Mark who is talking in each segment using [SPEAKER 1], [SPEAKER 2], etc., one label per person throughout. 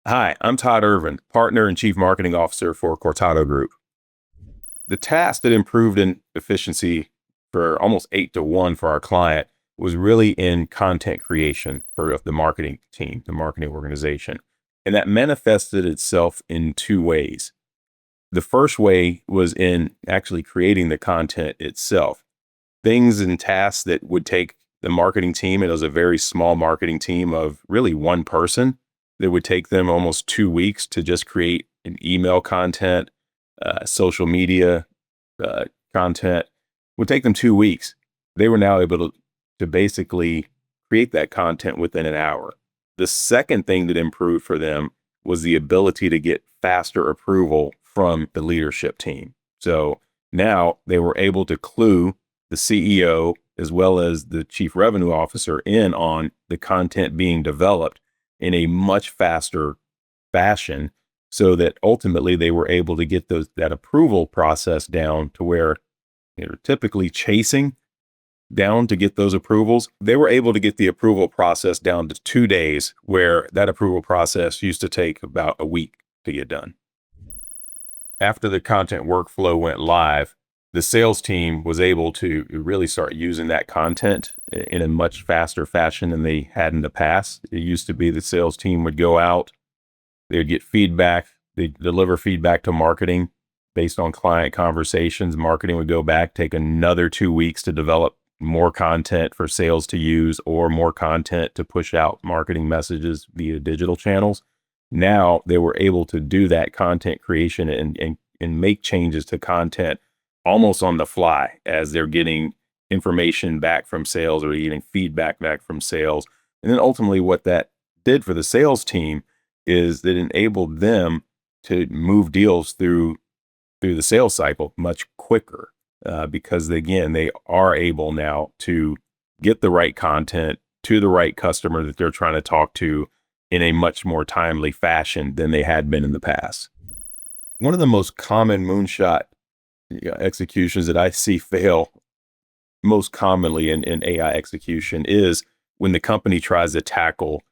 [SPEAKER 1] Hi, I'm Todd Irvin, partner and chief marketing officer for Cortado Group. The task that improved in efficiency for almost 8 to 1 for our client was really in content creation for the marketing team, the marketing organization. And that manifested itself in two ways. The first way was in actually creating the content itself. Things and tasks that would take the marketing team, and it was a very small marketing team of really one person, that would take them almost 2 weeks to just create an email content, social media uh, content, would take them 2 weeks. They were now able to basically create that content within an hour. The second thing that improved for them was the ability to get faster approval from the leadership team. So now they were able to clue the CEO as well as the chief revenue officer in on the content being developed in a much faster fashion, so that ultimately they were able to get that approval process down to where they're typically chasing down to get those approvals. They were able to get the approval process down to 2 days, where that approval process used to take about a week to get done. After the content workflow went live, the sales team was able to really start using that content in a much faster fashion than they had in the past. It used to be the sales team would go out, they would get feedback, they'd deliver feedback to marketing based on client conversations. Marketing would go back, take another 2 weeks to develop more content for sales to use or more content to push out marketing messages via digital channels. Now they were able to do that content creation and make changes to content almost on the fly as they're getting information back from sales or getting feedback back from sales. And then ultimately what that did for the sales team is that enabled them to move deals through the sales cycle much quicker, because again, they are able now to get the right content to the right customer that they're trying to talk to in a much more timely fashion than they had been in the past. One of the most common moonshot executions that I see fail most commonly in AI execution is when the company tries to tackle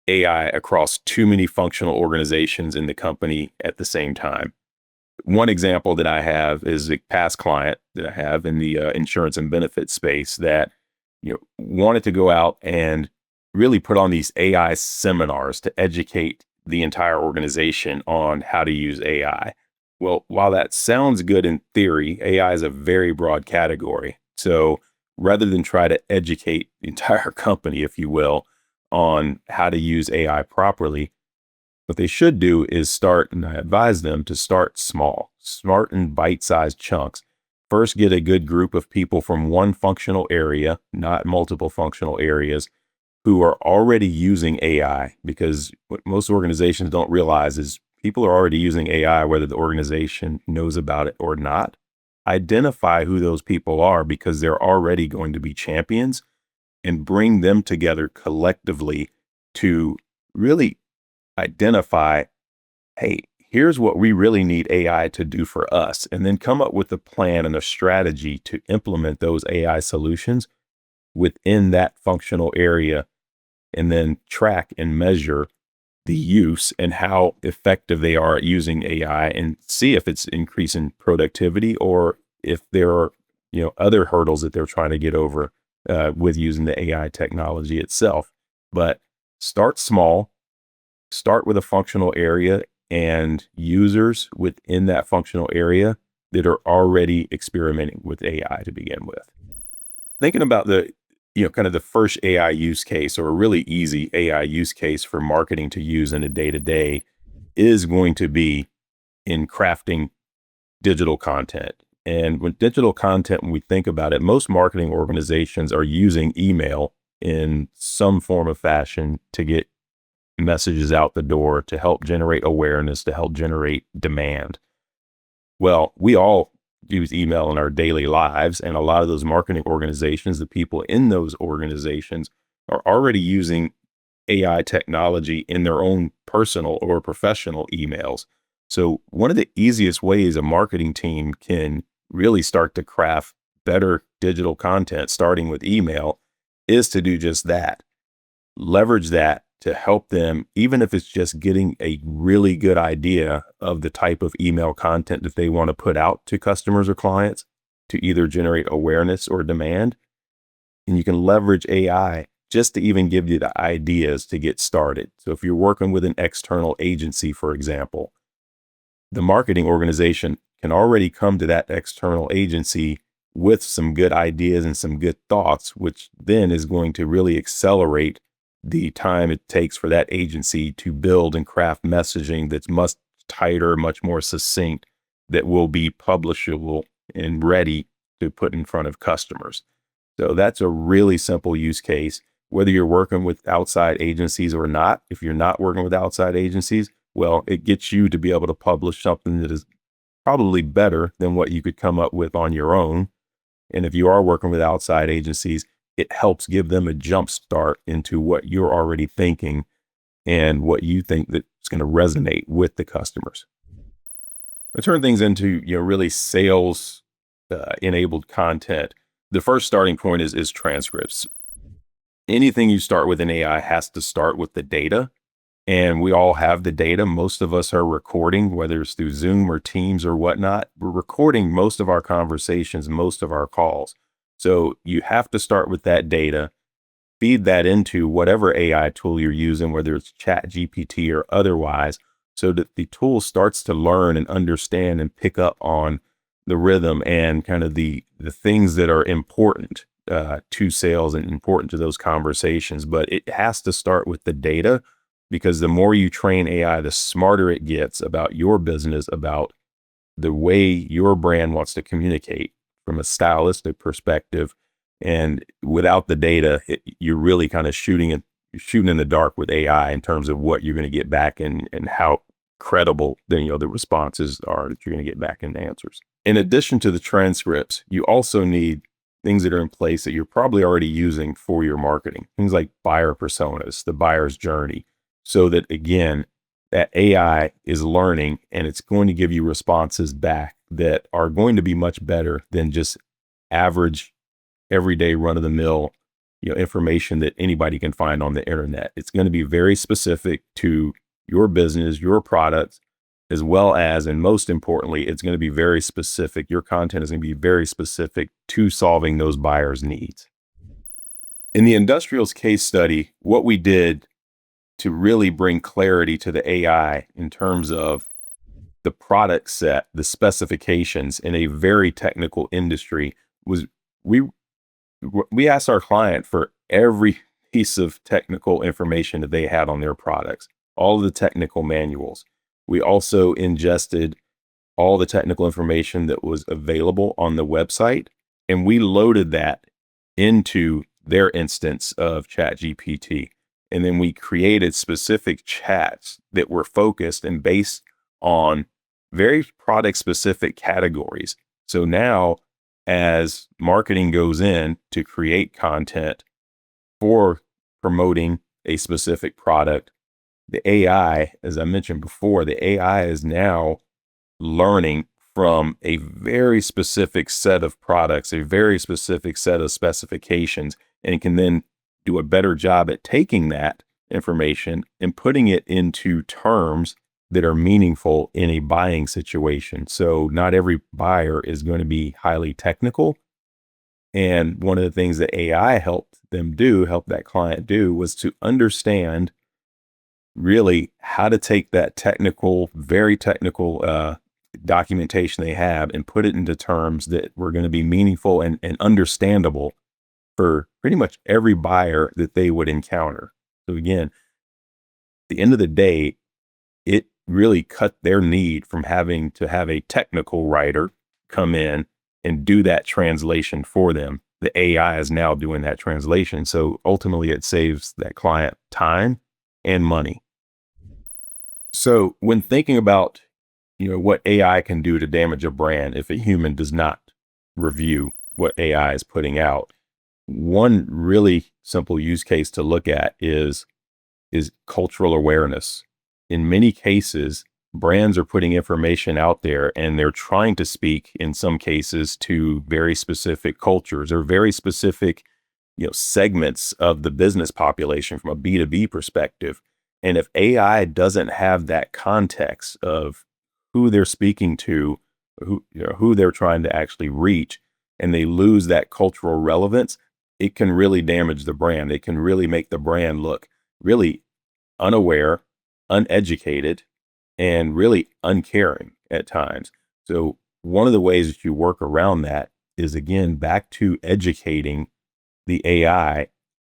[SPEAKER 1] AI across too many functional organizations in the company at the same time. One example that I have is a past client that I have in the insurance and benefits space that wanted to go out and really put on these AI seminars to educate the entire organization on how to use AI. Well, while that sounds good in theory, AI is a very broad category. So rather than try to educate the entire company, if you will, on how to use AI properly, what they should do is start, and I advise them to start small, start in bite-sized chunks. First, get a good group of people from one functional area, not multiple functional areas, who are already using AI, because what most organizations don't realize is people are already using AI, whether the organization knows about it or not. Identify who those people are, because they're already going to be champions, and bring them together collectively to really identify, hey, here's what we really need AI to do for us, and then come up with a plan and a strategy to implement those AI solutions within that functional area, and then track and measure the use and how effective they are at using AI, and see if it's increasing productivity or if there are other hurdles that they're trying to get over with using the AI technology itself. But start small, start with a functional area and users within that functional area that are already experimenting with AI to begin with. Thinking about the kind of the first AI use case, or a really easy AI use case for marketing to use in a day-to-day, is going to be in crafting digital content. And with digital content, when we think about it, most marketing organizations are using email in some form of fashion to get messages out the door, to help generate awareness, to help generate demand. Well, we all use email in our daily lives, and a lot of those marketing organizations, the people in those organizations, are already using AI technology in their own personal or professional emails. So one of the easiest ways a marketing team can really start to craft better digital content, starting with email, is to do just that. Leverage that to help them, even if it's just getting a really good idea of the type of email content that they want to put out to customers or clients to either generate awareness or demand. And you can leverage AI just to even give you the ideas to get started. So if you're working with an external agency, for example, the marketing organization can already come to that external agency with some good ideas and some good thoughts, which then is going to really accelerate the time it takes for that agency to build and craft messaging that's much tighter, much more succinct, that will be publishable and ready to put in front of customers. So that's a really simple use case, whether you're working with outside agencies or not. If you're not working with outside agencies, well, it gets you to be able to publish something that is probably better than what you could come up with on your own. And if you are working with outside agencies, it helps give them a jump start into what you're already thinking and what you think that's going to resonate with the customers. I turn things into, really sales enabled content. The first starting point is transcripts. Anything you start with in AI has to start with the data. And we all have the data. Most of us are recording, whether it's through Zoom or Teams or whatnot. We're recording most of our conversations, most of our calls. So you have to start with that data, feed that into whatever AI tool you're using, whether it's Chat GPT or otherwise, so that the tool starts to learn and understand and pick up on the rhythm and kind of the things that are important to sales and important to those conversations. But it has to start with the data, because the more you train AI, the smarter it gets about your business, about the way your brand wants to communicate from a stylistic perspective. And without the data, you're really kind of shooting in the dark with AI in terms of what you're going to get back and how credible the responses are that you're going to get back in answers. In addition to the transcripts, you also need things that are in place that you're probably already using for your marketing. Things like buyer personas, the buyer's journey, so that, again, that AI is learning and it's going to give you responses back that are going to be much better than just average, everyday run-of-the-mill, information that anybody can find on the internet. It's going to be very specific to your business, your products, as well as, and most importantly, it's going to be very specific. Your content is going to be very specific to solving those buyers' needs. In the industrials case study, what we did to really bring clarity to the AI in terms of the product set, the specifications in a very technical industry, was we asked our client for every piece of technical information that they had on their products, all of the technical manuals. We also ingested all the technical information that was available on the website, and we loaded that into their instance of ChatGPT. And then we created specific chats that were focused and based on very product specific categories. So now, as marketing goes in to create content for promoting a specific product, the AI, as I mentioned before, the AI is now learning from a very specific set of products, a very specific set of specifications, and can then do a better job at taking that information and putting it into terms that are meaningful in a buying situation. So not every buyer is going to be highly technical. And one of the things that AI helped that client do, was to understand really how to take that technical, very technical documentation they have and put it into terms that were going to be meaningful and understandable for pretty much every buyer that they would encounter. So again, at the end of the day, it really cut their need from having to have a technical writer come in and do that translation for them. The AI is now doing that translation. So ultimately it saves that client time and money. So when thinking about, what AI can do to damage a brand if a human does not review what AI is putting out, one really simple use case to look at is cultural awareness. In many cases, brands are putting information out there and they're trying to speak, in some cases, to very specific cultures or very specific segments of the business population from a B2B perspective. And if AI doesn't have that context of who they're speaking to, who they're trying to actually reach, and they lose that cultural relevance, it can really damage the brand. It can really make the brand look really unaware, uneducated, and really uncaring at times. So one of the ways that you work around that is, again, back to educating the AI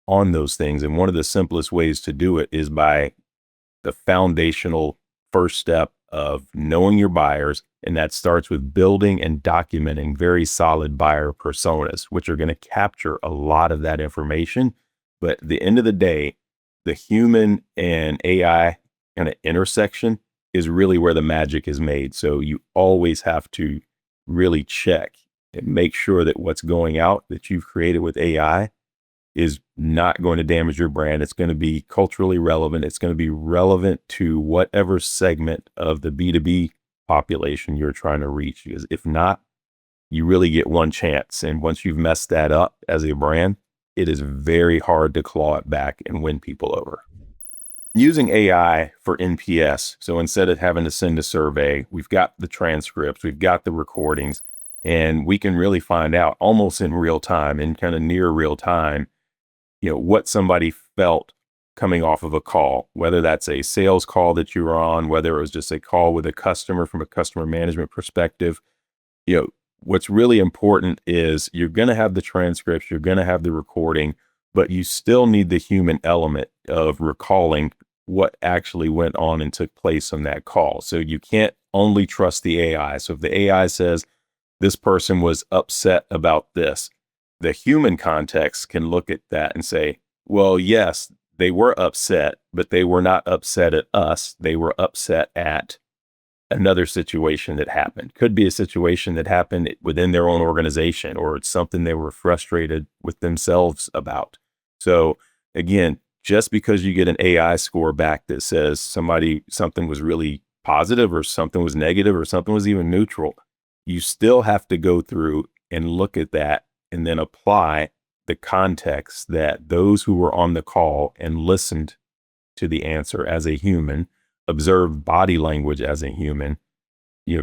[SPEAKER 1] on those things. And one of the simplest ways to do it is by the foundational first step of knowing your buyers. And that starts with building and documenting very solid buyer personas, which are going to capture a lot of that information. But at the end of the day, the human and AI kind of intersection is really where the magic is made. So you always have to really check and make sure that what's going out that you've created with AI is not going to damage your brand. It's going to be culturally relevant. It's going to be relevant to whatever segment of the B2B population you're trying to reach. Because if not, you really get one chance. And once you've messed that up as a brand, it is very hard to claw it back and win people over. Using AI for NPS. So instead of having to send a survey, we've got the transcripts, we've got the recordings, and we can really find out almost in real time, in kind of near real time, what somebody felt coming off of a call, whether that's a sales call that you were on, whether it was just a call with a customer from a customer management perspective. What's really important is you're going to have the transcripts, you're going to have the recording, but you still need the human element of recalling what actually went on and took place on that call. So you can't only trust the AI. So if the AI says this person was upset about this, the human context can look at that and say, well, yes, they were upset, but they were not upset at us. They were upset at another situation that happened. Could be a situation that happened within their own organization, or it's something they were frustrated with themselves about. So again, just because you get an AI score back that says something was really positive or something was negative or something was even neutral, you still have to go through and look at that and then apply the context that those who were on the call and listened to the answer as a human, observed body language as a human,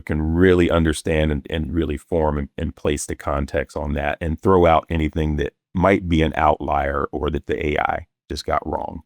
[SPEAKER 1] can really understand and really form and place the context on that and throw out anything that might be an outlier or that the AI just got wrong.